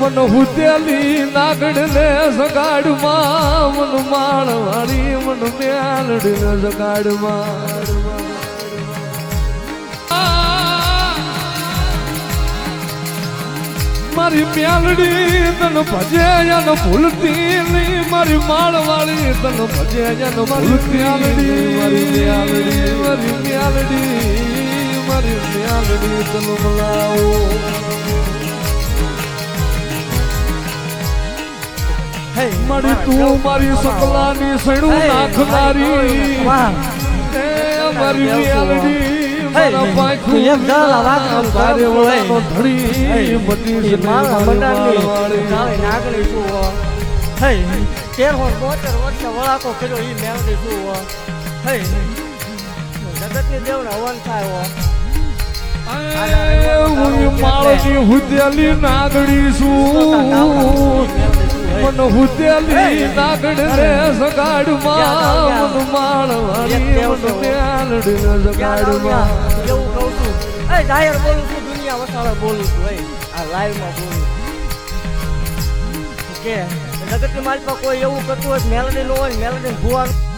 મન હુતેલી નાગડ ને સગાડમાં મન માળ વાળી મન મેલડી ને સગાડમાં મારી મેલડી તન ભજે જન ભૂલતી નહીં મારી માળ વાળી તન ભજે જન ભૂલતી મારી મેલડી મારી મેલડી મારી મેલડી તન મલાવો મારી તું મારી સકલાની સણું નાખનારી મારી મેલડી મારા પાંખું એક દાલા વાત તારે વળાનો ધડી બધી મારા મંડાની નાગણી શું હે 13 વર્ષ વળાકો કર્યો ઈ મેલડી શું હે જગતની દેવના હવન થાય હું માળની હુતેલી નાગડી છું મન હુતેલી નાગડ ને સગાડમાં મન માળ વાળી મન મેલડી ને સગાડમાં એવું કહું છું એ જાહેર બોલું છું દુનિયા વસાળે બોલું છું આ લાઈવમાં બોલું કે જગતની મારી પાસે કોઈ એવું કરતું હોય મેલડી નો હોય મેલડી ભુવાનું